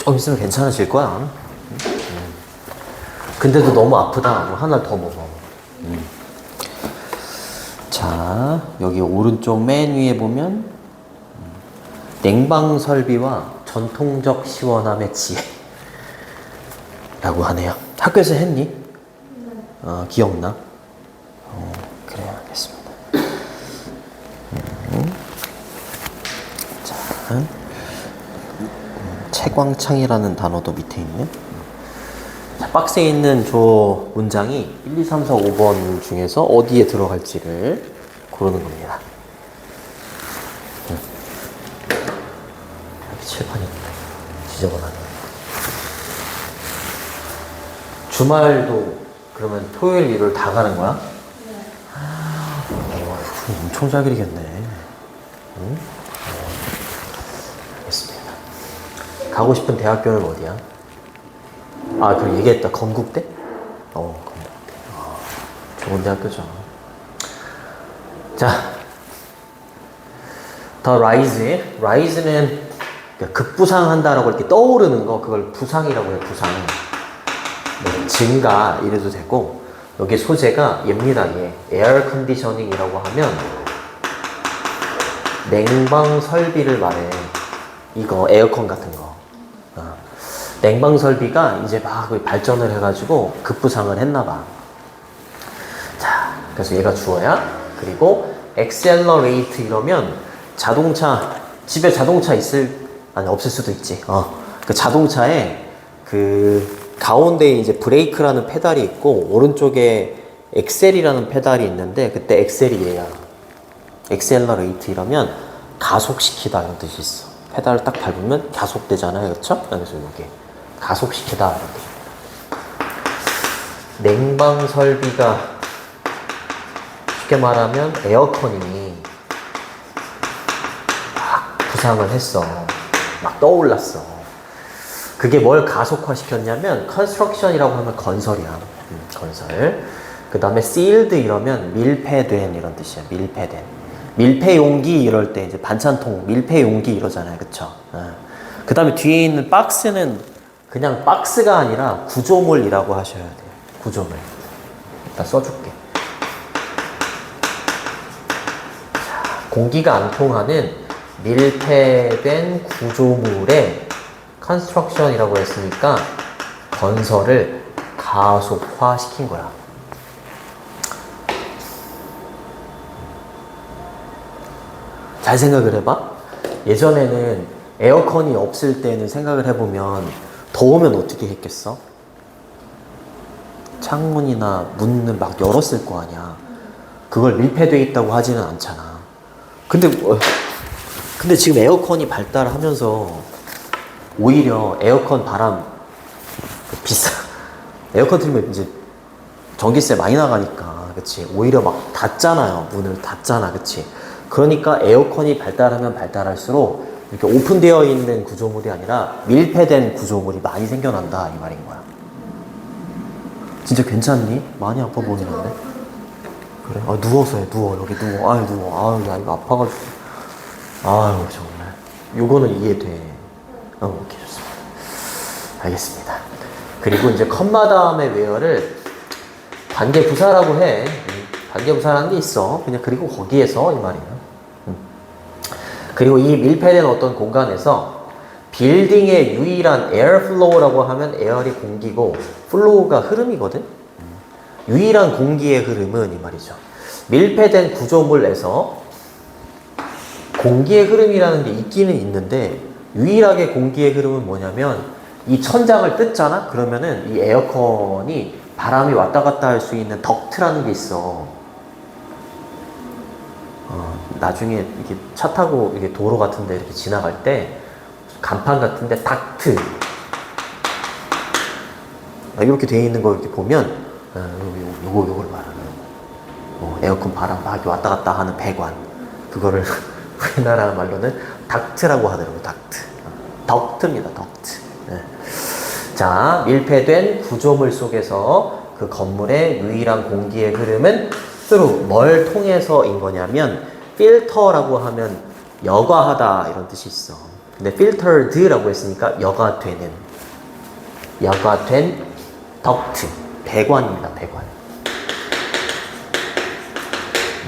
좀 있으면 괜찮아질 거야. 근데도 너무 아프다. 뭐 하나 더 먹어. 자, 여기 오른쪽 맨 위에 보면 냉방 설비와 전통적 시원함의 지혜 라고 하네요. 학교에서 했니? 기억나? 그래, 알겠습니다. 자, 채광창이라는 단어도 밑에 있네. 자, 박스에 있는 저 문장이 1, 2, 3, 4, 5번 중에서 어디에 들어갈지를 고르는 겁니다. 여기 칠판이 지저분하네. 주말도 그러면 토요일, 일요일 다 가는 거야? 네. 엄청 잘 그리겠네. 응? 알겠습니다. 가고 싶은 대학교는 어디야? 그럼 얘기했다. 건국대? 건국대. 좋은 대학교죠. 자, 더 라이즈. 라이즈는 급부상한다라고 이렇게 떠오르는 거, 그걸 부상이라고 해요, 부상. 네, 증가, 이래도 되고, 여기 소재가 얘입니다, 얘. 에어 컨디셔닝이라고 하면, 냉방 설비를 말해. 이거, 에어컨 같은 거. 냉방 설비가 이제 막 발전을 해가지고 급부상을 했나봐. 자, 그래서 얘가 주어야. 그리고 accelerate 이러면 자동차, 집에 자동차 없을 수도 있지. 그 자동차에 그 가운데 이제 브레이크라는 페달이 있고 오른쪽에 엑셀이라는 페달이 있는데 그때 엑셀이 얘야. accelerate 이러면 가속시키다 이런 뜻이 있어. 페달을 딱 밟으면 가속되잖아요. 그렇죠? 그래서 여기 가속시키다 이런 뜻. 냉방 설비가 쉽게 말하면 에어컨이 막 부상을 했어. 막 떠올랐어. 그게 뭘 가속화시켰냐면 컨스트럭션이라고 하면 건설이야. 건설. 그 다음에 sealed 이러면 밀폐된 이런 뜻이야. 밀폐된. 밀폐 용기 이럴 때 이제 반찬통 밀폐 용기 이러잖아요. 그쵸? 그 다음에 뒤에 있는 박스는 그냥 박스가 아니라 구조물이라고 하셔야 돼요. 구조물. 일단 써줄게. 자, 공기가 안 통하는 밀폐된 구조물의 컨스트럭션이라고 했으니까 건설을 가속화시킨 거야. 잘 생각을 해봐. 예전에는 에어컨이 없을 때는 생각을 해보면 더우면 어떻게 했겠어? 창문이나 문을 막 열었을 거 아니야. 그걸 밀폐되어 있다고 하지는 않잖아. 근데 지금 에어컨이 발달하면서 오히려 에어컨 바람 비싸. 에어컨 틀면 이제 전기세 많이 나가니까, 그치? 오히려 막 닫잖아요. 문을 닫잖아, 그치? 그러니까 에어컨이 발달하면 발달할수록 이렇게 오픈되어 있는 구조물이 아니라 밀폐된 구조물이 많이 생겨난다 이 말인 거야. 진짜 괜찮니? 많이 아파 보이는데? 그래? 누워서 해. 여기 누워. 누워. 야 이거 아파가지고. 정말. 요거는 이해돼. 오케이, 좋습니다. 알겠습니다. 그리고 이제 컴마다음의 웨어를 관계부사라고 해. 관계부사라는 게 있어. 그냥 그리고 거기에서 이 말이야. 그리고 이 밀폐된 어떤 공간에서 빌딩의 유일한 에어플로우라고 하면 에어리 공기고 플로우가 흐름이거든. 유일한 공기의 흐름은 이 말이죠. 밀폐된 구조물에서 공기의 흐름이라는 게 있기는 있는데 유일하게 공기의 흐름은 뭐냐면 이 천장을 뜯잖아? 그러면은 이 에어컨이 바람이 왔다 갔다 할 수 있는 덕트라는 게 있어. 나중에 이렇게 차 타고 이렇게 도로 같은데 이렇게 지나갈 때 간판 같은데 닥트 이렇게 되어 있는 거 이렇게 보면 요걸 말하는 에어컨 바람 막 왔다 갔다 하는 배관 그거를 우리나라 말로는 닥트라고 하더라고요. 덕트입니다. 덕트. 네. 자, 밀폐된 구조물 속에서 그 건물의 유일한 공기의 흐름은 through 뭘 통해서인 거냐면 필터라고 하면 여과하다 이런 뜻이 있어. 근데 filtered라고 했으니까 여과된 덕트, 배관입니다. 배관.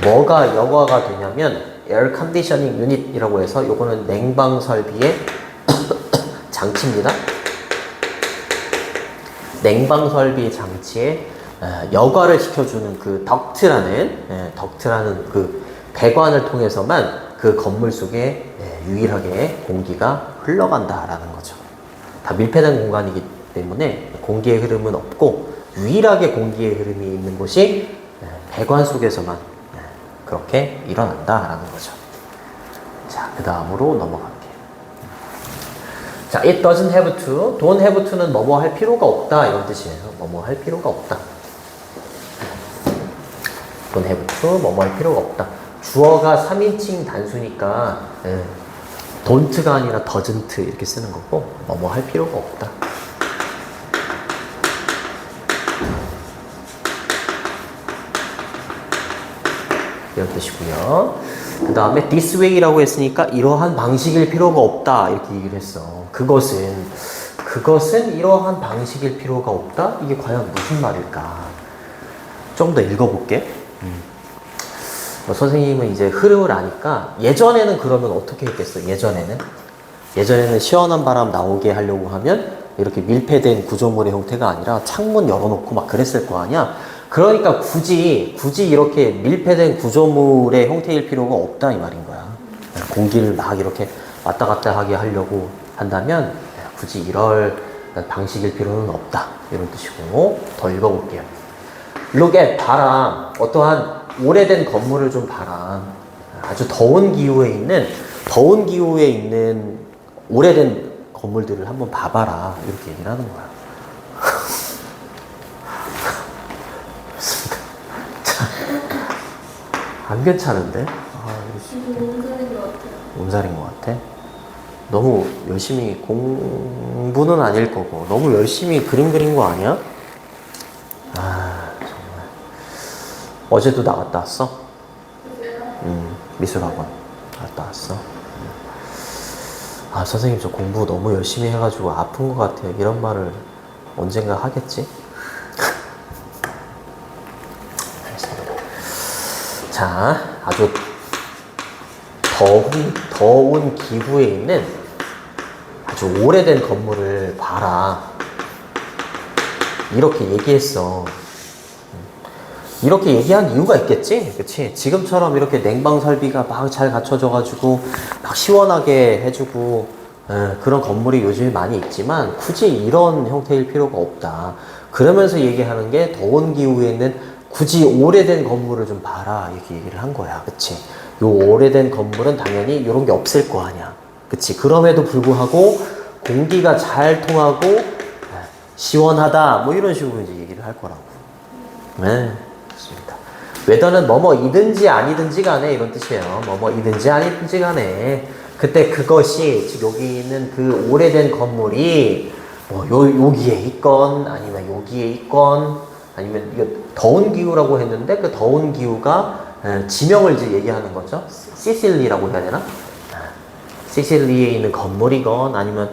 뭐가 여과가 되냐면 에어 컨디셔닝 유닛이라고 해서 요거는 냉방 설비의 장치입니다. 냉방 설비 장치에 여과를 시켜주는 그 덕트라는 그 배관을 통해서만 그 건물 속에 유일하게 공기가 흘러간다라는 거죠. 다 밀폐된 공간이기 때문에 공기의 흐름은 없고 유일하게 공기의 흐름이 있는 곳이 배관 속에서만 그렇게 일어난다라는 거죠. 자, 그 다음으로 넘어갈게요. 자, it doesn't have to, don't have to는 뭐뭐 할 필요가 없다 이런 뜻이에요. 뭐뭐 할 필요가 없다. don't have to, 뭐뭐 할 필요가 없다. 주어가 3인칭 단수니까 don't가 아니라 doesn't 이렇게 쓰는 거고 뭐뭐 할 필요가 없다. 이런 뜻이고요. 그 다음에 this way라고 했으니까 이러한 방식일 필요가 없다 이렇게 얘기를 했어. 그것은 이러한 방식일 필요가 없다? 이게 과연 무슨 말일까? 좀 더 읽어볼게. 선생님은 이제 흐름을 아니까 예전에는 그러면 어떻게 했겠어? 예전에는 시원한 바람 나오게 하려고 하면 이렇게 밀폐된 구조물의 형태가 아니라 창문 열어놓고 막 그랬을 거 아니야? 그러니까 굳이 이렇게 밀폐된 구조물의 형태일 필요가 없다 이 말인 거야. 공기를 막 이렇게 왔다 갔다 하게 하려고 한다면 굳이 이럴 방식일 필요는 없다 이런 뜻이고 더 읽어볼게요. Look at 봐라. 어떠한 오래된 건물을 좀 봐라. 아주 더운 기후에 있는 오래된 건물들을 한번 봐봐라 이렇게 얘기를 하는 거야. 안 괜찮은데? 몸살인 것 같아요. 몸살인 것 같아? 너무 열심히 공부는 아닐 거고 너무 열심히 그림 그린 거 아니야? 아 정말 어제도 나갔다 왔어? 미술학원 나갔다 왔어? 아 선생님 저 공부 너무 열심히 해가지고 아픈 것 같아요 이런 말을 언젠가 하겠지? 자, 아주 더운 기후에 있는 아주 오래된 건물을 봐라. 이렇게 얘기했어. 이렇게 얘기한 이유가 있겠지? 그치? 지금처럼 이렇게 냉방 설비가 막 잘 갖춰져가지고 막 시원하게 해주고 그런 건물이 요즘에 많이 있지만 굳이 이런 형태일 필요가 없다. 그러면서 얘기하는 게 더운 기후에 있는 굳이 오래된 건물을 좀 봐라 이렇게 얘기를 한 거야. 그치? 요 오래된 건물은 당연히 이런 게 없을 거 아니야. 그치? 그럼에도 불구하고 공기가 잘 통하고 시원하다 뭐 이런 식으로 이제 얘기를 할 거라고. 네, 좋습니다. 웨더는 뭐뭐이든지 아니든지 간에 이런 뜻이에요. 뭐뭐이든지 아니든지 간에 그때 그것이 즉 여기 있는 그 오래된 건물이 뭐 여기에 있건 아니면 여기에 있건 아니면 이거 더운 기후라고 했는데 그 더운 기후가 지명을 이제 얘기하는 거죠. 시실리라고 해야 되나? 시실리에 있는 건물이건 아니면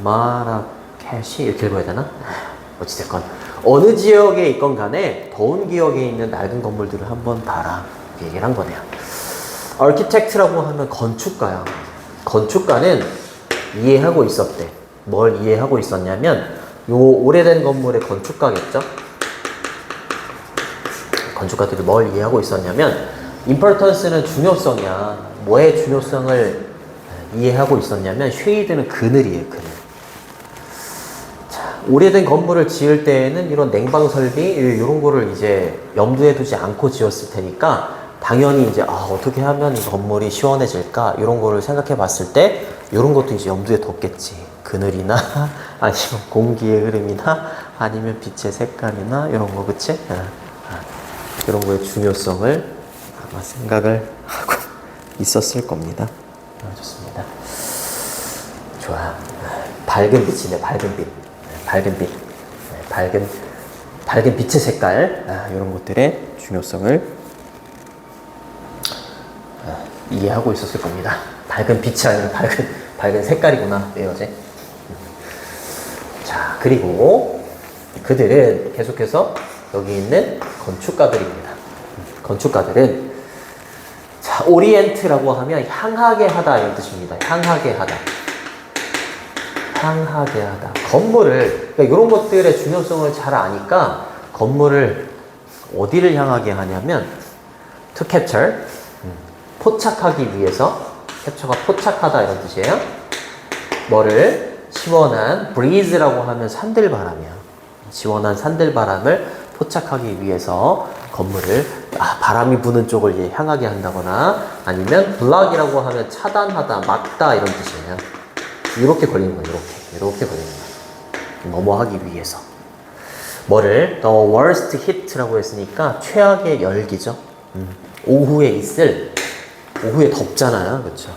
마라케시 이렇게 읽어야 되나? 어찌됐건 어느 지역에 있건 간에 더운 지역에 있는 낡은 건물들을 한번 봐라 이렇게 얘기를 한 거네요. 아키텍트라고 하면 건축가야. 건축가는 이해하고 있었대. 뭘 이해하고 있었냐면 요 오래된 건물의 건축가겠죠. 건축가들이 뭘 이해하고 있었냐면 importance는 중요성이야. 뭐의 중요성을 이해하고 있었냐면 쉐이드는 그늘이에요. 그늘. 자, 오래된 건물을 지을 때에는 이런 냉방 설비 이런 거를 이제 염두에 두지 않고 지었을 테니까 당연히 이제 어떻게 하면 이 건물이 시원해질까 이런 거를 생각해 봤을 때 이런 것도 이제 염두에 뒀겠지. 그늘이나 아니면 공기의 흐름이나 아니면 빛의 색깔이나 이런 거 그치? 이런 거의 중요성을 아마 생각을 하고 있었을 겁니다. 좋습니다. 좋아. 밝은 빛이네, 밝은 빛. 밝은 빛. 밝은 빛의 색깔. 이런 것들의 중요성을 이해하고 있었을 겁니다. 밝은 빛이 아니라 밝은 색깔이구나, 에어제. 자, 그리고 그들은 계속해서 여기 있는 건축가들입니다. 건축가들은 자, 오리엔트라고 하면 향하게 하다 이런 뜻입니다. 향하게 하다. 향하게 하다. 건물을, 그러니까 이런 것들의 중요성을 잘 아니까 건물을 어디를 향하게 하냐면 to capture, 포착하기 위해서, 캡처가 포착하다 이런 뜻이에요. 뭐를? 시원한 breeze라고 하면 산들바람이야. 시원한 산들바람을 포착하기 위해서 건물을 바람이 부는 쪽을 이제 향하게 한다거나 아니면 block이라고 하면 차단하다, 막다 이런 뜻이에요. 이렇게 걸리는 거예요. 이렇게 걸리는 거예요. 넘어가기 위해서. 뭐를? The worst hit라고 했으니까 최악의 열기죠. 오후에 있을, 오후에 덥잖아요. 그렇죠?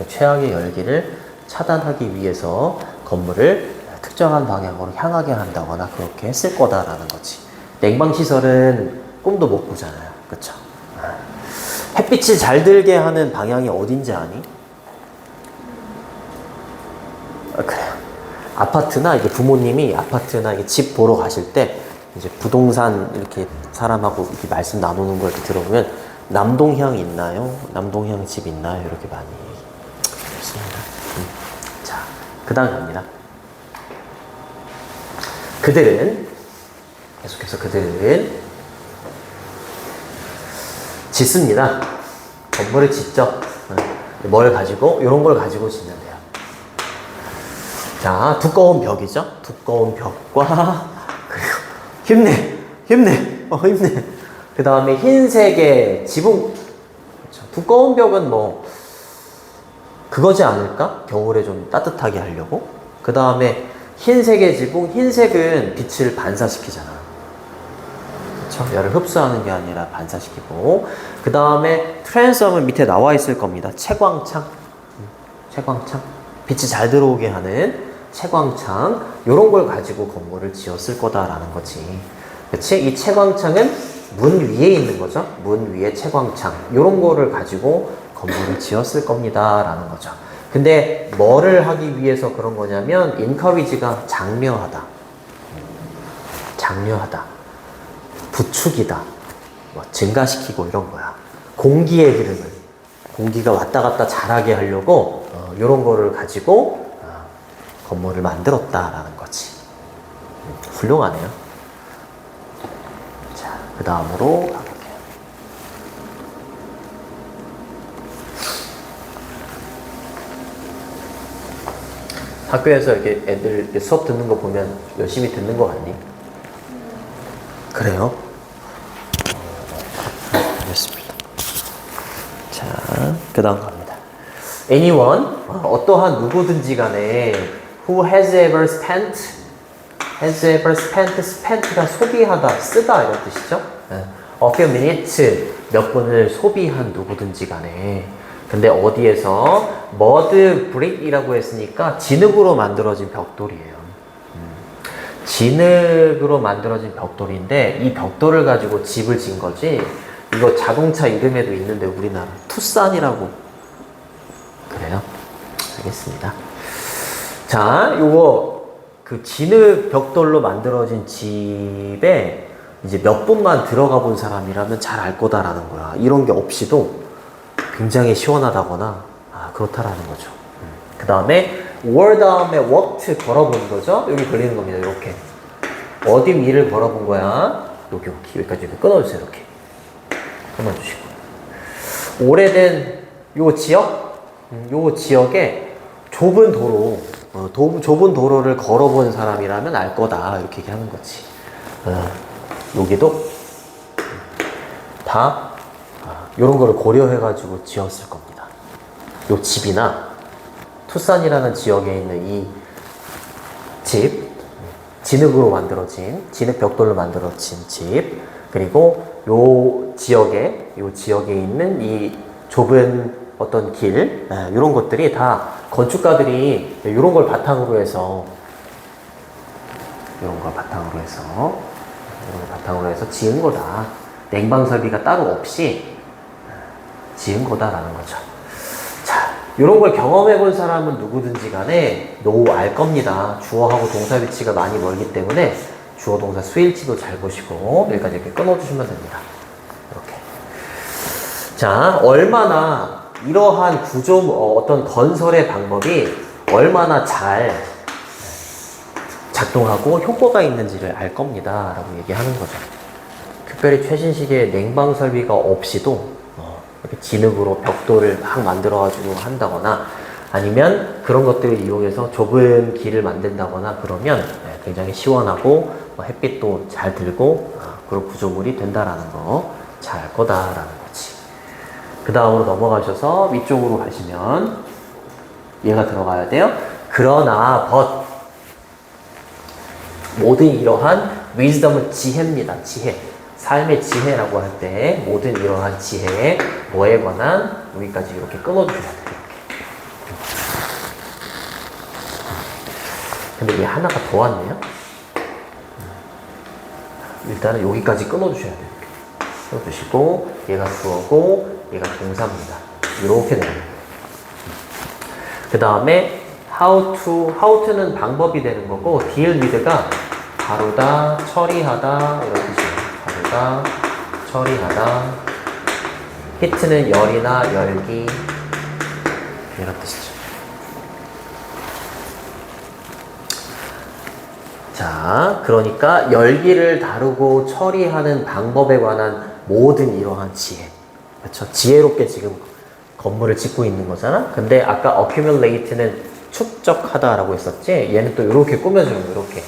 최악의 열기를 차단하기 위해서 건물을 특정한 방향으로 향하게 한다거나 그렇게 했을 거다라는 거지. 냉방시설은 꿈도 못 꾸잖아요. 그렇죠? 햇빛이 잘 들게 하는 방향이 어딘지 아니? 그래요. 아파트나 이게 부모님이 아파트나 이게 집 보러 가실 때 이제 부동산 이렇게 사람하고 이렇게 말씀 나누는 걸 이렇게 들어보면 남동향 있나요? 남동향 집 있나요? 이렇게 많이 있습니다. 자, 그 다음 갑니다. 그들은 계속해서 그들은 짓습니다. 건물을 짓죠. 뭘 가지고? 이런 걸 가지고 짓는데요. 자, 두꺼운 벽이죠. 두꺼운 벽과 그리고 힘내. 그 다음에 흰색의 지붕. 그렇죠. 두꺼운 벽은 뭐 그거지 않을까? 겨울에 좀 따뜻하게 하려고. 그 다음에 흰색의 지붕. 흰색은 빛을 반사시키잖아. 그렇죠? 열을 흡수하는 게 아니라 반사시키고. 그 다음에 트랜스홈은 밑에 나와 있을 겁니다. 채광창. 빛이 잘 들어오게 하는 채광창, 요런 걸 가지고 건물을 지었을 거다라는 거지. 그치? 이 채광창은 문 위에 있는 거죠. 문 위에 채광창. 요런 거를 가지고 건물을 지었을 겁니다. 라는 거죠. 근데 뭐를 하기 위해서 그런 거냐면 encourage가 장려하다. 부추기다. 뭐 증가시키고 이런 거야. 공기의 흐름을. 공기가 왔다 갔다 잘하게 하려고 요런 거를 가지고 건물을 만들었다라는 거지. 훌륭하네요. 자, 그 다음으로 가볼게요. 학교에서 이렇게 애들 이렇게 수업 듣는 거 보면 열심히 듣는 거 같니? 그래요? 알겠습니다. 자, 그 다음 갑니다. Anyone, 어떠한 누구든지 간에 who has ever spent가 소비하다, 쓰다 이런 뜻이죠. A few minutes, 몇 분을 소비한 누구든지 간에. 근데 어디에서 mud brick이라고 했으니까 진흙으로 만들어진 벽돌이에요. 진흙으로 만들어진 벽돌인데 이 벽돌을 가지고 집을 지은 거지. 이거 자동차 이름에도 있는데 우리나라 투싼이라고. 그래요? 알겠습니다. 자, 요거 그 진흙 벽돌로 만들어진 집에 이제 몇 분만 들어가 본 사람이라면 잘 알 거다라는 거야. 이런 게 없이도 굉장히 시원하다거나 그렇다라는 거죠. 그 다음에 were 다음에 walked 걸어본 거죠. 여기 걸리는 겁니다. 이렇게 어디 위를 걸어본 거야. 여기까지 이렇게 끊어주세요. 이렇게 끊어주시고 오래된 요 지역에 좁은 도로를 걸어본 사람이라면 알 거다. 이렇게 얘기하는 거지. 여기도 다 이런 거를 고려해가지고 지었을 겁니다. 요 집이나 투싼이라는 지역에 있는 이 집, 진흙으로 만들어진, 진흙 벽돌로 만들어진 집, 그리고 요 지역에 있는 이 좁은 어떤 길, 이런 것들이 다 건축가들이 이런 걸 바탕으로 해서 지은 거다. 냉방 설비가 따로 없이 지은 거다라는 거죠. 자, 이런 걸 경험해 본 사람은 누구든지 간에 노후 알 겁니다. 주어하고 동사 위치가 많이 멀기 때문에 주어 동사 수일치도 잘 보시고 여기까지 이렇게 끊어주시면 됩니다. 이렇게. 자, 얼마나 이러한 구조, 어떤 건설의 방법이 얼마나 잘 작동하고 효과가 있는지를 알 겁니다. 라고 얘기하는 거죠. 특별히 최신식의 냉방 설비가 없이도 이렇게 진흙으로 벽돌을 막 만들어가지고 한다거나 아니면 그런 것들을 이용해서 좁은 길을 만든다거나 그러면 굉장히 시원하고 햇빛도 잘 들고 그런 구조물이 된다라는 거 잘 알 거다라는 거지. 그 다음으로 넘어가셔서 위쪽으로 가시면 얘가 들어가야 돼요. 그러나 모든 이러한 wisdom은 지혜입니다. 지혜. 삶의 지혜라고 할 때 모든 이러한 지혜에 뭐에 관한 여기까지 이렇게 끊어주셔야 돼요. 이렇게. 근데 얘 하나가 더 왔네요. 일단은 여기까지 끊어주셔야 돼요. 이렇게. 끊어주시고 얘가 주어고 얘가 동사입니다. 이렇게 되는 거예요. 그 다음에 how to는 방법이 되는 거고 deal with가 다루다, 처리하다 이런 뜻이에요. 다루다, 처리하다. hit는 열이나 열기 이런 뜻이죠. 자, 그러니까 열기를 다루고 처리하는 방법에 관한 모든 이러한 지혜. 그렇죠? 지혜롭게 지금 건물을 짓고 있는 거잖아. 근데 아까 accumulate는 축적하다라고 했었지. 얘는 또 이렇게 꾸며주는 거, 이렇게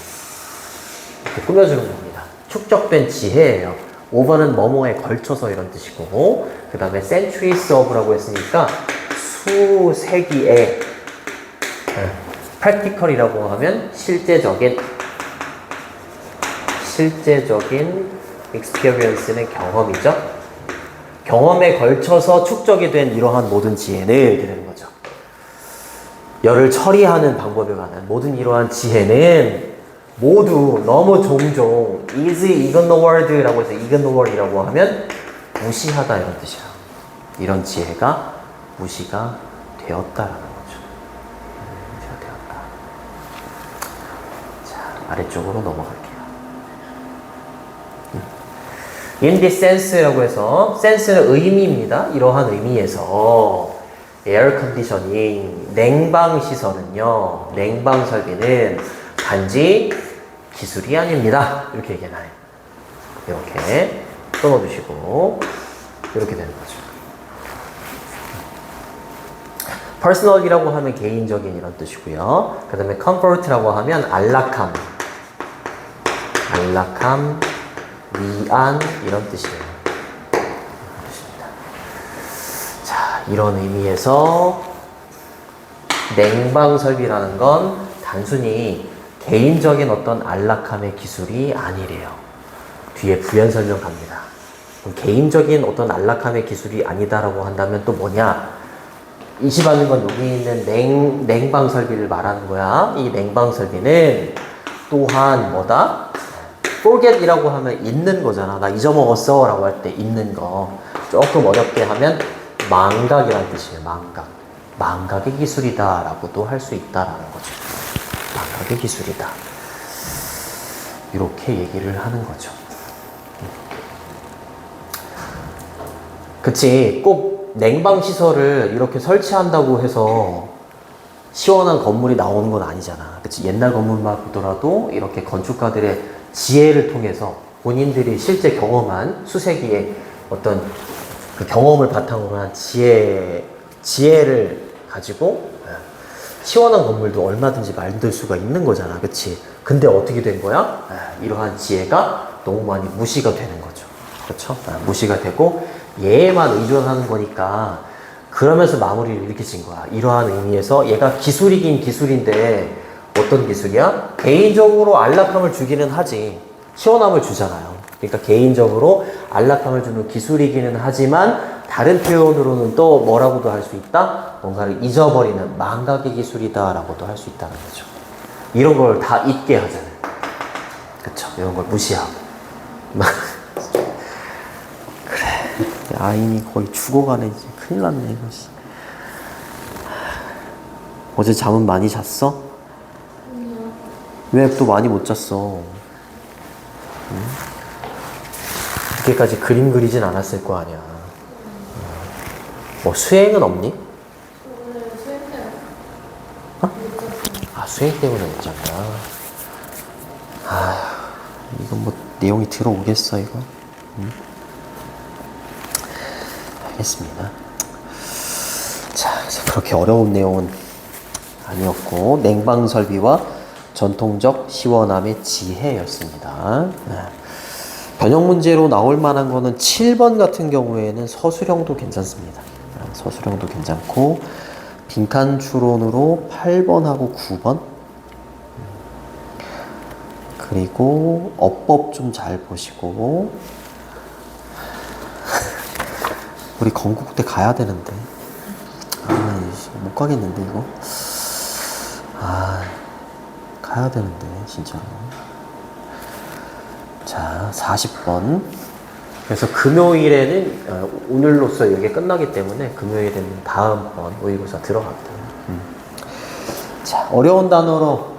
꾸며주는 겁니다. 축적된 지혜예요. over는 뭐뭐에 걸쳐서 이런 뜻이고, 그 다음에 centuries of라고 했으니까 수세기에, practical이라고 하면 실제적인 experience는 경험이죠. 경험에 걸쳐서 축적이 된 이러한 모든 지혜는 이렇게 되는 거죠. 열을 처리하는 방법에 관한 모든 이러한 지혜는 모두 너무 종종 is ignored라고 해서 ignore이라고 하면 무시하다 이런 뜻이야. 이런 지혜가 무시가 되었다라는 거죠. 무시가 되었다. 자, 아래쪽으로 넘어갈게요. In this sense라고 해서 sense는 의미입니다. 이러한 의미에서 에어 컨디셔닝, 냉방 시설은요, 냉방 설비는 단지 기술이 아닙니다. 이렇게 얘기해놔요. 이렇게 끊어주시고 이렇게 되는 거죠. personal이라고 하면 개인적인 이런 뜻이고요. 그 다음에 comfort라고 하면 안락함, 위안 이런 뜻이에요. 자, 이런 의미에서 냉방 설비라는 건 단순히 개인적인 어떤 안락함의 기술이 아니래요. 뒤에 부연 설명 갑니다. 개인적인 어떤 안락함의 기술이 아니다라고 한다면 또 뭐냐? 이시받는 건 여기 있는 냉방 설비를 말하는 거야. 이 냉방 설비는 또한 뭐다? forget이라고 하면 잊는 거잖아. 나 잊어먹었어 라고 할 때 잊는 거. 조금 어렵게 하면 망각이라는 뜻이에요. 망각의 기술이다 라고도 할 수 있다라는 거죠. 망각의 기술이다. 이렇게 얘기를 하는 거죠. 그치. 꼭 냉방시설을 이렇게 설치한다고 해서 시원한 건물이 나오는 건 아니잖아. 그치. 옛날 건물만 보더라도 이렇게 건축가들의 지혜를 통해서 본인들이 실제 경험한 수세기의 어떤 그 경험을 바탕으로 한 지혜를 가지고 시원한 건물도 얼마든지 만들 수가 있는 거잖아. 그치? 근데 어떻게 된 거야? 이러한 지혜가 너무 많이 무시가 되는 거죠. 그렇죠? 무시가 되고 얘에만 의존하는 거니까 그러면서 마무리를 이렇게 진 거야. 이러한 의미에서 얘가 기술이긴 기술인데 어떤 기술이야? 개인적으로 안락함을 주기는 하지. 시원함을 주잖아요. 그러니까 개인적으로 안락함을 주는 기술이기는 하지만 다른 표현으로는 또 뭐라고도 할 수 있다? 뭔가를 잊어버리는 망각의 기술이다 라고도 할 수 있다는 거죠. 이런 걸 다 잊게 하잖아요. 그쵸? 이런 걸 무시하고. 그래. 아인이 거의 죽어가네. 이제 큰일 났네, 이거. 어제 잠은 많이 잤어? 아니요. 왜 또 많이 못 잤어? 그렇게까지 그림 그리진 않았을 거 아니야. 뭐 수행은 없니? 오늘 수행해요. 아, 수행 때문에 못 잤구나. 아, 이건 뭐 내용이 들어오겠어 이거? 알겠습니다. 자, 그래서 그렇게 어려운 내용은 아니었고 냉방 설비와 전통적 시원함의 지혜였습니다. 변형 문제로 나올 만한 거는 7번 같은 경우에는 서술형도 괜찮습니다. 서술형도 괜찮고 빈칸 추론으로 8번하고 9번 그리고 어법 좀 잘 보시고 우리 건국대 가야 되는데 못 가겠는데 이거 가야 되는데 진짜로. 자 40번 그래서 금요일에는 오늘로써 이게 끝나기 때문에 금요일에는 다음번 모의고사 들어갑니다. 자 어려운 단어로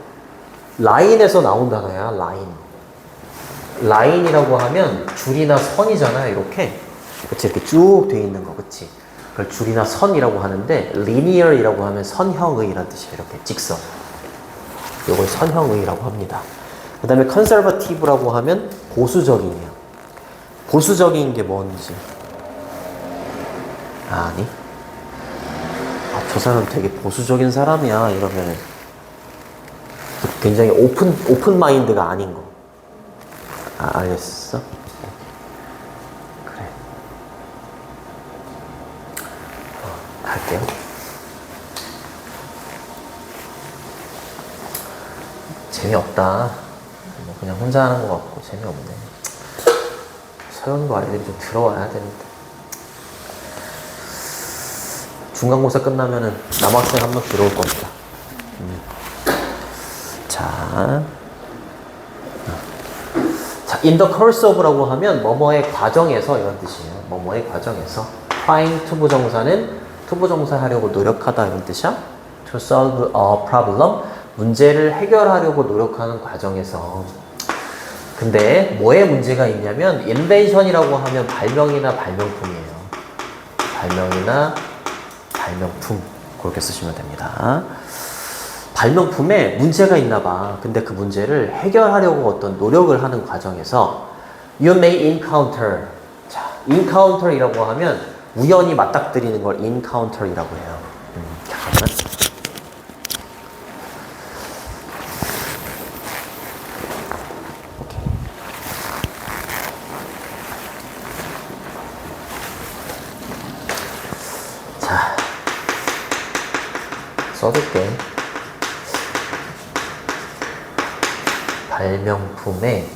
라인에서 나온 단어야. 라인이라고 하면 줄이나 선이잖아요. 이렇게 그치 이렇게 쭉 돼 있는 거 그치. 그걸 줄이나 선이라고 하는데 linear이라고 하면 선형의라는 뜻이에요. 이렇게 직선. 이걸 선형의라고 합니다. 그 다음에 conservative라고 하면 보수적이에요. 보수적인 게 뭔지 아니? 저 사람 되게 보수적인 사람이야 이러면 굉장히 오픈 마인드가 아닌 거. 알겠어? 그래. 갈게요. 재미없다. 뭐 그냥 혼자 하는 것 같고 재미없네. 서연고 아이들이 좀 들어와야 되는데. 중간고사 끝나면은 남학생 한 명 들어올 겁니다. 자, in the course of라고 하면 뭐뭐의 과정에서 이런 뜻이에요. 뭐뭐의 과정에서. trying 투부정사는 투부정사 하려고 노력하다 이런 뜻이야. to solve a problem 문제를 해결하려고 노력하는 과정에서. 근데 뭐에 문제가 있냐면 invention이라고 하면 발명이나 발명품이에요. 발명이나 발명품 그렇게 쓰시면 됩니다. 발명품에 문제가 있나 봐. 근데 그 문제를 해결하려고 어떤 노력을 하는 과정에서 you may encounter. 자, encounter이라고 하면 우연히 맞닥뜨리는 걸 encounter이라고 해요. 잠깐만. 오케이. 자, 써둘게. 발명품에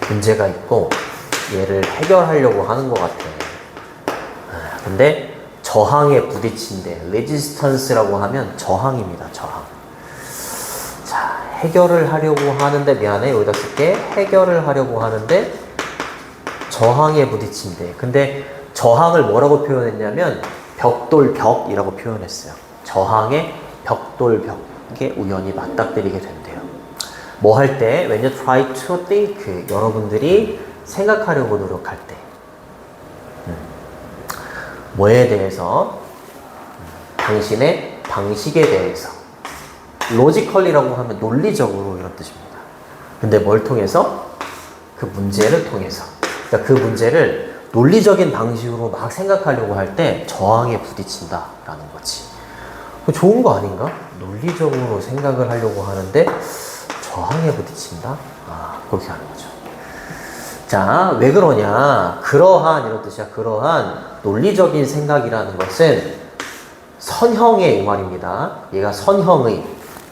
문제가 있고 얘를 해결하려고 하는 것 같아. 근데 저항에 부딪힌대. resistance라고 하면 저항입니다. 저항. 자, 해결을 하려고 하는데 미안해. 여기다 쓸게. 해결을 하려고 하는데 저항에 부딪힌대. 근데 저항을 뭐라고 표현했냐면 벽돌벽이라고 표현했어요. 저항에 벽돌벽에 우연히 맞닥뜨리게 된대요. 뭐 할 때? When you try to think. 여러분들이 생각하려고 노력할 때. 뭐에 대해서? 당신의 방식에 대해서. logically라고 하면 논리적으로 이런 뜻입니다. 근데 뭘 통해서? 그 문제를 통해서. 그러니까 그 문제를 논리적인 방식으로 막 생각하려고 할 때 저항에 부딪힌다라는 거지. 좋은 거 아닌가? 논리적으로 생각을 하려고 하는데 저항에 부딪힌다? 그렇게 하는 거죠. 자, 왜 그러냐? 그러한 이런 뜻이야. 그러한 논리적인 생각이라는 것은 선형의 말입니다. 얘가 선형의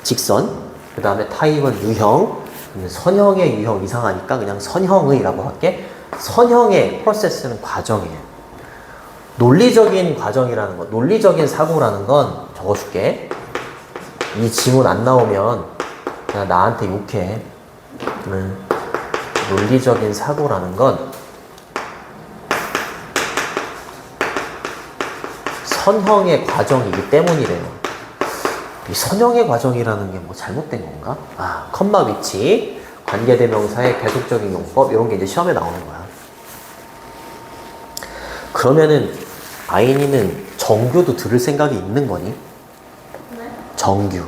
직선, 그 다음에 타입은 유형, 선형의 유형 이상하니까 그냥 선형의라고 할게. 선형의 프로세스는 과정이에요. 논리적인 과정이라는 거, 논리적인 사고라는 건 적어줄게. 이 지문 안 나오면 그냥 나한테 욕해. 논리적인 사고라는 건 선형의 과정이기 때문이래요. 이 선형의 과정이라는 게 뭐 잘못된 건가? 아, 컴마 위치, 관계대명사의 계속적인 용법 이런 게 이제 시험에 나오는 거야. 그러면은 아인이는 정규도 들을 생각이 있는 거니? 네? 정규.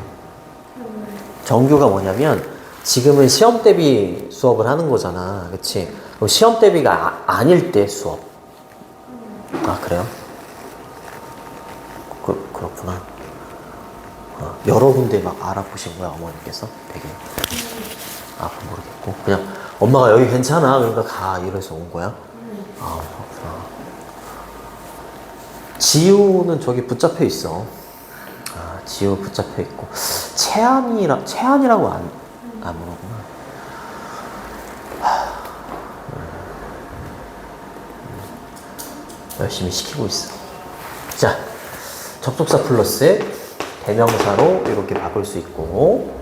정규가 뭐냐면 지금은 시험 대비 수업을 하는 거잖아. 그치? 그럼 시험 대비가 아닐 때 수업. 아, 그래요? 그렇구나. 여러 군데 막 알아보신 거야, 어머니께서? 되게. 아, 모르겠고. 그냥 엄마가 여기 괜찮아. 그러니까 가. 이래서 온 거야? 아, 그렇구나. 지우는 저기 붙잡혀 있어. 아, 지우 붙잡혀 있고. 채안이라고 안 물어보나? 열심히 시키고 있어. 자, 접속사 플러스 대명사로 이렇게 바꿀 수 있고,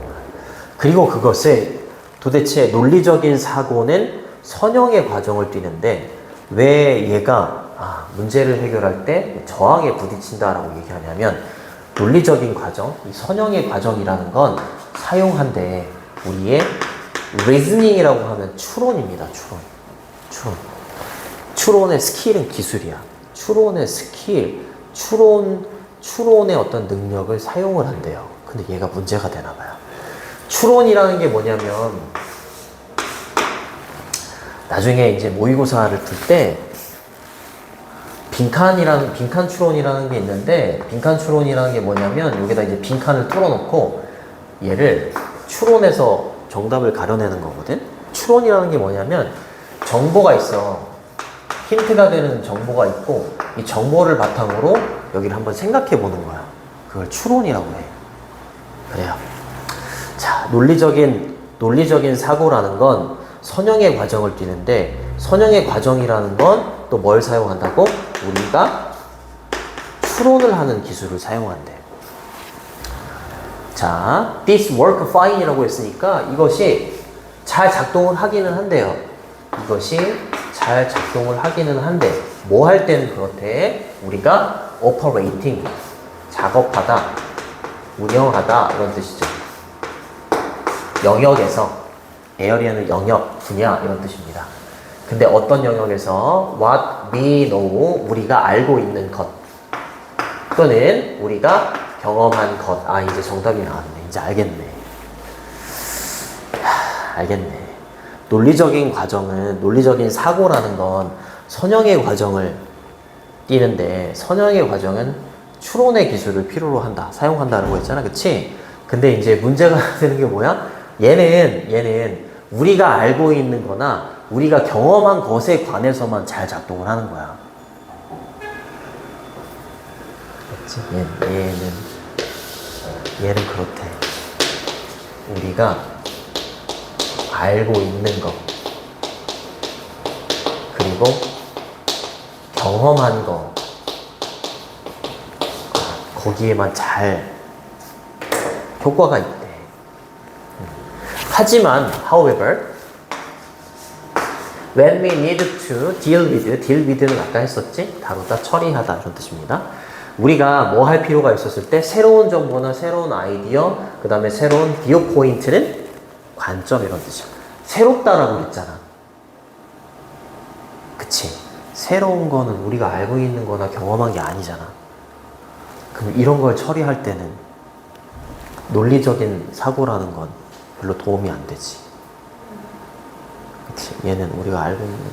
그리고 그것을 도대체 논리적인 사고는 선형의 과정을 띠는데 왜 얘가 문제를 해결할 때 저항에 부딪힌다라고 얘기하냐면, 논리적인 과정, 이 선형의 과정이라는 건 사용한데 우리의 reasoning이라고 하면 추론입니다. 추론의 스킬은 기술이야. 추론의 스킬, 추론의 어떤 능력을 사용을 한대요. 근데 얘가 문제가 되나 봐요. 추론이라는 게 뭐냐면, 나중에 이제 모의고사를 풀 때 빈칸 추론이라는 게 있는데, 빈칸 추론이라는 게 뭐냐면 여기다 이제 빈칸을 뚫어놓고 얘를 추론해서 정답을 가려내는 거거든. 추론이라는 게 뭐냐면 정보가 있어. 힌트가 되는 정보가 있고 이 정보를 바탕으로 여기를 한번 생각해 보는 거야. 그걸 추론이라고 해. 그래요. 자, 논리적인 사고라는 건 선형의 과정을 띠는데, 선형의 과정이라는 건 또 뭘 사용한다고? 우리가 추론을 하는 기술을 사용한대. 자, this work fine이라고 했으니까 이것이 잘 작동을 하기는 한대요. 이것이 잘 작동을 하기는 한데 뭐 할 때는 그렇대? 우리가 operating, 작업하다, 운영하다 이런 뜻이죠. 영역에서, 에어리어는 영역, 분야 이런 뜻입니다. 근데 어떤 영역에서 what we know, 우리가 알고 있는 것 또는 우리가 경험한 것. 아, 이제 정답이 나왔네. 이제 알겠네. 알겠네. 논리적인 사고라는 건 선형의 과정을 띠는데, 선형의 과정은 추론의 기술을 필요로 한다, 사용한다라고 했잖아. 그치? 근데 이제 문제가 되는 게 뭐야? 얘는 우리가 알고 있는 거나 우리가 경험한 것에 관해서만 잘 작동을 하는 거야. 그치? 얘는 그렇대. 우리가 알고 있는 것, 그리고 경험한 거, 거기에만 잘 효과가 있대. 하지만, however, when we need to deal with는 아까 했었지? 다루다, 처리하다 이런 뜻입니다. 우리가 뭐 할 필요가 있었을 때 새로운 정보나 새로운 아이디어, 그 다음에 새로운 비어 포인트는 관점 이런 뜻이야. 새롭다라고 했잖아. 그치? 새로운 거는 우리가 알고 있는 거나 경험한 게 아니잖아. 그럼 이런 걸 처리할 때는 논리적인 사고라는 건 별로 도움이 안 되지. 그치? 얘는 우리가 알고 있는 거.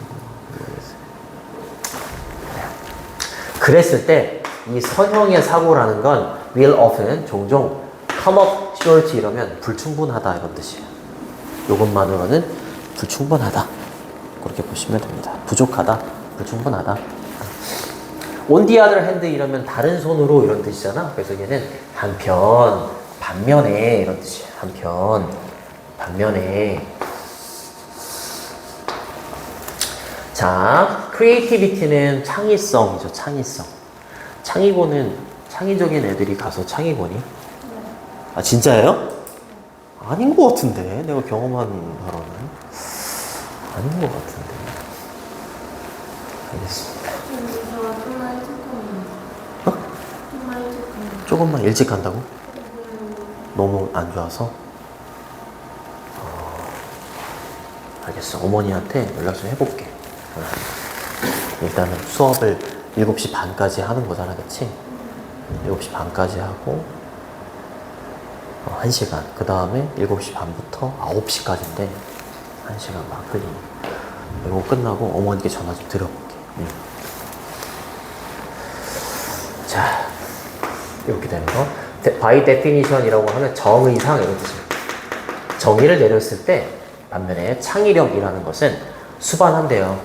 그랬을 때 이 선형의 사고라는 건 will often, 종종 come up short 이러면 불충분하다 이런 뜻이에요. 이것만으로는 불충분하다. 그렇게 보시면 됩니다. 부족하다, 불충분하다. on the other hand 이러면 다른 손으로 이런 뜻이잖아. 그래서 얘는 한편, 반면에 이런 뜻이에요. 한편, 반면에. 자, creativity는 창의성이죠. 창의고는 창의적인 애들이 가서 창의고니? 아, 진짜예요? 아닌 것 같은데. 내가 경험한 바로는 아닌 것 같은데. 알겠습니다. 저 앞으로 해줄 겁니다. 조금만 일찍 가면. 조금만 일찍 간다고? 너무 안 좋아서? 알겠어. 어머니한테 연락 좀 해볼게. 일단은 수업을 7시 반까지 하는 거잖아, 그치? 7시 반까지 하고 1시간. 그 다음에 7시 반부터 9시까지인데 1시간 막 흘리네. 이거 끝나고 어머니께 전화 좀 드려볼게. 자, 이렇게 되는 거. by definition이라고 하면 정의상 이런 뜻입니다. 정의를 내렸을 때 반면에 창의력이라는 것은 수반한대요.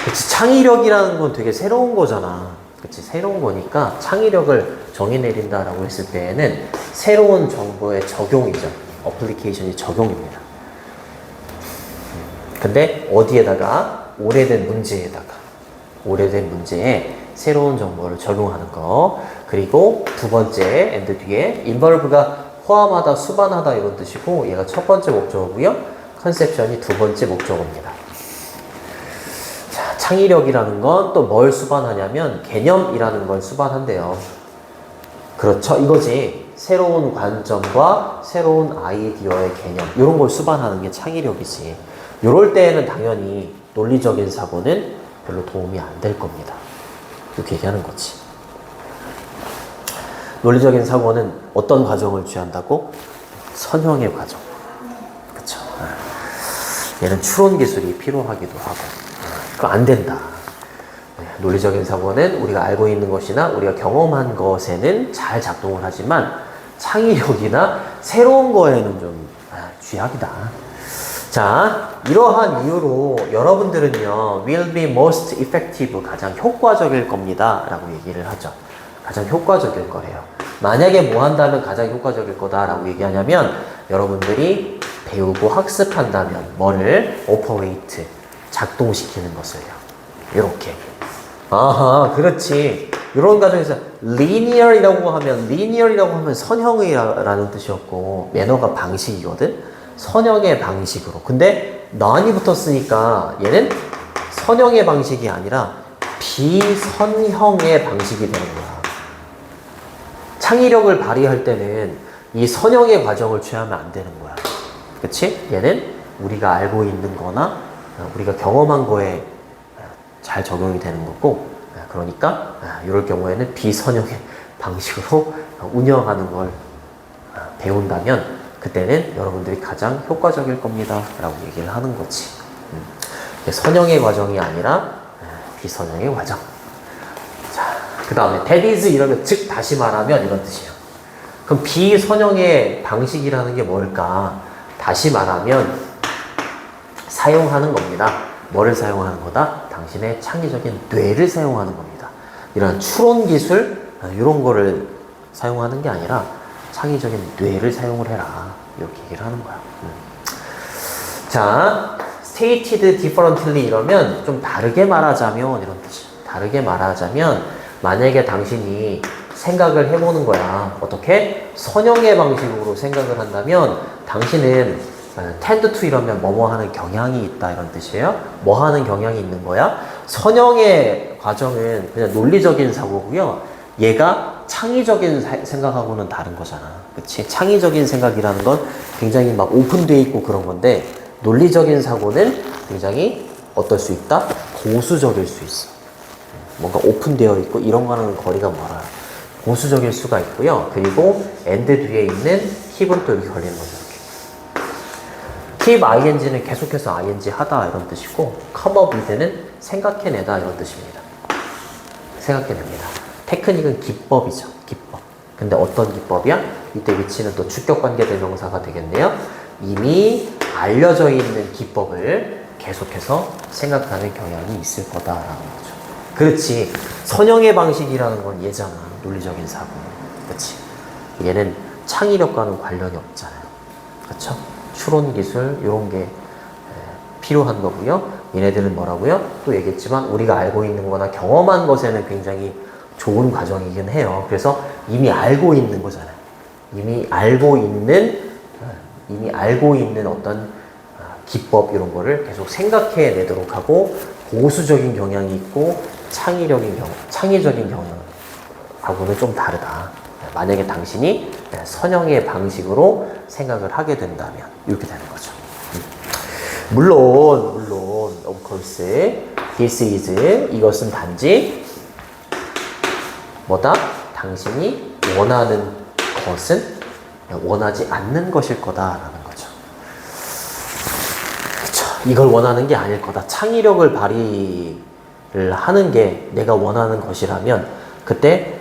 그치, 창의력이라는 건 되게 새로운 거잖아. 그치, 새로운 거니까 창의력을 정의 내린다라고 했을 때에는 새로운 정보의 적용이죠. 어플리케이션이 적용입니다. 근데 어디에다가? 오래된 문제에 새로운 정보를 적용하는 거. 그리고 두 번째 and 뒤에 involve가 포함하다, 수반하다 이런 뜻이고 얘가 첫 번째 목적어고요. 컨셉션이 두 번째 목적어입니다. 자, 창의력이라는 건 또 뭘 수반하냐면 개념이라는 걸 수반한대요. 그렇죠. 이거지. 새로운 관점과 새로운 아이디어의 개념 이런 걸 수반하는 게 창의력이지. 이럴 때에는 당연히 논리적인 사고는 별로 도움이 안 될 겁니다. 이렇게 얘기하는 거지. 논리적인 사고는 어떤 과정을 취한다고? 선형의 과정. 그쵸. 얘는 추론 기술이 필요하기도 하고. 그거 안 된다. 논리적인 사고는 우리가 알고 있는 것이나 우리가 경험한 것에는 잘 작동을 하지만 창의력이나 새로운 거에는 좀 쥐약이다. 자, 이러한 이유로 여러분들은요, will be most effective, 가장 효과적일 겁니다 라고 얘기를 하죠. 가장 효과적일 거래요. 만약에 뭐 한다면 가장 효과적일 거다라고 얘기하냐면 여러분들이 배우고 학습한다면 뭐를 operate, 작동시키는 것을요. 이렇게. 아하, 그렇지. 이런 과정에서 linear이라고 하면 선형이라는 뜻이었고 매너가 방식이거든. 선형의 방식으로. 근데 non이 붙었으니까 얘는 선형의 방식이 아니라 비선형의 방식이 되는 거야. 창의력을 발휘할 때는 이 선형의 과정을 취하면 안 되는 거야. 그치? 얘는 우리가 알고 있는 거나 우리가 경험한 거에 잘 적용이 되는 거고, 그러니까 이럴 경우에는 비선형의 방식으로 운영하는 걸 배운다면 그때는 여러분들이 가장 효과적일 겁니다 라고 얘기를 하는 거지. 선형의 과정이 아니라 비선형의 과정. 자, 그 다음에 that is 이러면 즉 다시 말하면 이런 뜻이에요. 그럼 비선형의 방식이라는 게 뭘까? 다시 말하면 사용하는 겁니다. 뭐를 사용하는 거다? 당신의 창의적인 뇌를 사용하는 겁니다. 이런 추론 기술 이런 거를 사용하는 게 아니라 창의적인 뇌를 사용을 해라. 이렇게 얘기를 하는 거야. 자, stated differently 이러면 좀 다르게 말하자면 이런 뜻이야. 다르게 말하자면 만약에 당신이 생각을 해보는 거야. 어떻게? 선형의 방식으로 생각을 한다면 당신은 tend to 이러면 뭐뭐 하는 경향이 있다 이런 뜻이에요. 뭐 하는 경향이 있는 거야? 선형의 과정은 그냥 논리적인 사고고요. 얘가 창의적인 생각하고는 다른 거잖아. 그치? 창의적인 생각이라는 건 굉장히 막 오픈되어 있고 그런 건데 논리적인 사고는 굉장히 어떨 수 있다? 보수적일 수 있어. 뭔가 오픈되어 있고 이런 거는 거리가 멀어요. 보수적일 수가 있고요. 그리고 and 뒤에 있는 keep은 또 이렇게 걸리는 거죠. keep ing는 계속해서 ing 하다 이런 뜻이고 come up with는 생각해내다 이런 뜻입니다. 생각해냅니다. 테크닉은 기법이죠. 기법. 근데 어떤 기법이야? 이때 위치는 또 주격관계 대명사가 되겠네요. 이미 알려져 있는 기법을 계속해서 생각하는 경향이 있을 거다라는 거죠. 그렇지. 선형의 방식이라는 건 얘잖아. 논리적인 사고. 그렇지. 얘는 창의력과는 관련이 없잖아요. 그렇죠? 추론 기술 이런 게 필요한 거고요. 얘네들은 뭐라고요? 또 얘기했지만 우리가 알고 있는 거나 경험한 것에는 굉장히 좋은 과정이긴 해요. 그래서 이미 알고 있는 거잖아요. 이미 알고 있는 어떤 기법 이런 거를 계속 생각해 내도록 하고 보수적인 경향이 있고 창의적인 경향 하고는 좀 다르다. 만약에 당신이 선형의 방식으로 생각을 하게 된다면 이렇게 되는 거죠. 물론 of course this is 이것은 단지 뭐다? 당신이 원하는 것은 원하지 않는 것일 거다라는 거죠. 그쵸? 이걸 원하는 게 아닐 거다. 창의력을 발휘를 하는 게 내가 원하는 것이라면 그때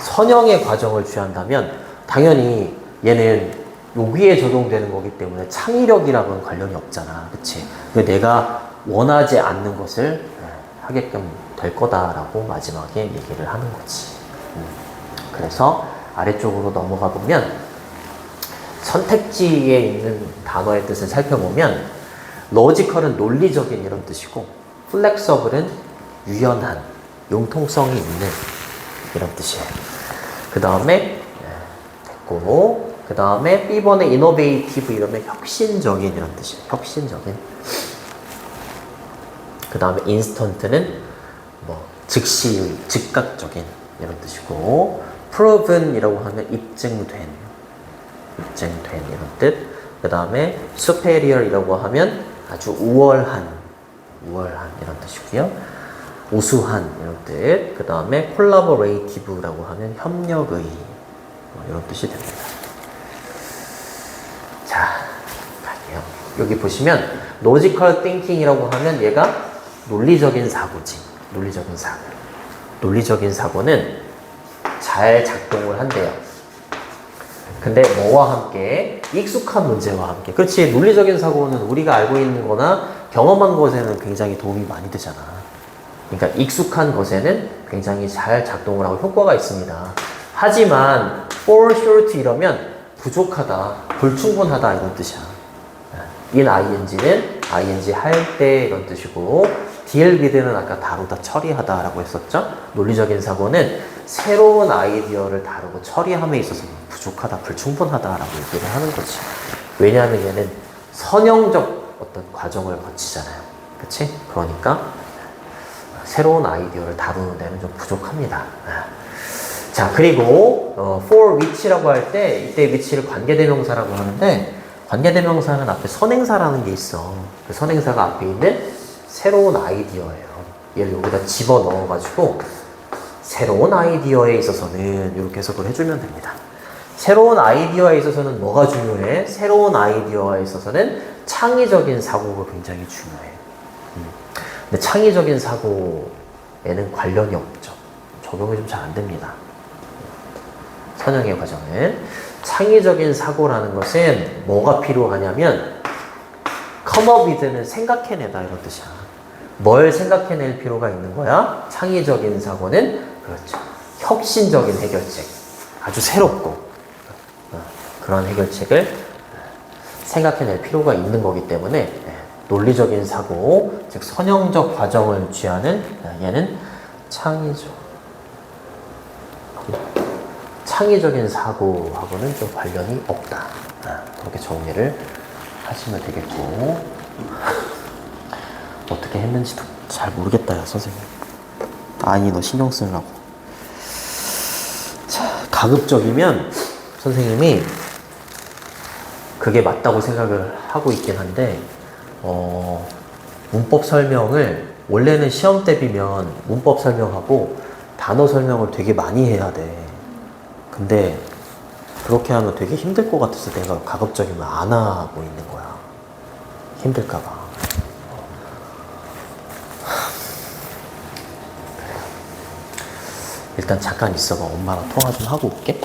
선형의 과정을 취한다면 당연히 얘는 여기에 적용되는 거기 때문에 창의력이랑은 관련이 없잖아. 그치? 내가 원하지 않는 것을 하게끔 될 거다라고 마지막에 얘기를 하는 거지. 그래서 아래쪽으로 넘어가 보면 선택지에 있는 단어의 뜻을 살펴보면 로지컬은 논리적인 이런 뜻이고 플렉서블은 유연한, 융통성이 있는 이런 뜻이에요. 그 다음에 됐고 그 다음에 B번의 innovative 이러면 혁신적인 이런 뜻이에요. 혁신적인. 그 다음에 instant는 뭐 즉시, 즉각적인 이런 뜻이고 proven이라고 하면 입증된 이런 뜻. 그 다음에 superior이라고 하면 아주 우월한 이런 뜻이고요. 우수한 이런 뜻. 그 다음에 collaborative라고 하면 협력의 이런 뜻이 됩니다. 자, 갈게요. 여기 보시면 logical thinking이라고 하면 얘가 논리적인 사고지. 논리적인 사고는 잘 작동을 한대요. 근데 뭐와 함께? 익숙한 문제와 함께. 그렇지. 논리적인 사고는 우리가 알고 있는 거나 경험한 것에는 굉장히 도움이 많이 되잖아. 그러니까 익숙한 것에는 굉장히 잘 작동을 하고 효과가 있습니다. 하지만 fall short 이러면 부족하다, 불충분하다 이런 뜻이야. in ing는 ing 할 때 이런 뜻이고 deal with는 아까 다루다, 처리하다 라고 했었죠. 논리적인 사고는 새로운 아이디어를 다루고 처리함에 있어서 부족하다, 불충분하다 라고 얘기를 하는 거지. 왜냐하면 얘는 선형적 어떤 과정을 거치잖아요. 그치? 그러니까 새로운 아이디어를 다루는 데는 좀 부족합니다. 자, 그리고 for which라고 할 때 이때 which를 관계대명사라고 하는데 관계대명사는 앞에 선행사라는 게 있어. 그 선행사가 앞에 있는 새로운 아이디어예요. 얘를 여기다 집어넣어가지고 새로운 아이디어에 있어서는 이렇게 해석을 해주면 됩니다. 새로운 아이디어에 있어서는 뭐가 중요해? 새로운 아이디어에 있어서는 창의적인 사고가 굉장히 중요해. 근데 창의적인 사고에는 관련이 없죠. 적용이 좀 잘 안 됩니다. 선형의 과정은 창의적인 사고라는 것은 뭐가 필요하냐면 come up with는 생각해내다 이런 뜻이야. 뭘 생각해낼 필요가 있는 거야? 창의적인 사고는 그렇죠. 혁신적인 해결책. 아주 새롭고 그런 해결책을 생각해낼 필요가 있는 거기 때문에 논리적인 사고, 즉 선형적 과정을 취하는 얘는 창의적인 사고하고는 좀 관련이 없다. 그렇게 정리를 하시면 되겠고 어떻게 했는지도 잘 모르겠다 야 선생님. 아니 너 신경 쓰느라고. 자, 가급적이면 선생님이 그게 맞다고 생각을 하고 있긴 한데 문법 설명을 원래는 시험 대비면 문법 설명하고 단어 설명을 되게 많이 해야 돼. 근데 그렇게 하면 되게 힘들 것 같아서 내가 가급적이면 안 하고 있는 거야. 힘들까 봐. 일단 잠깐 있어봐. 엄마랑 통화 좀 하고 올게.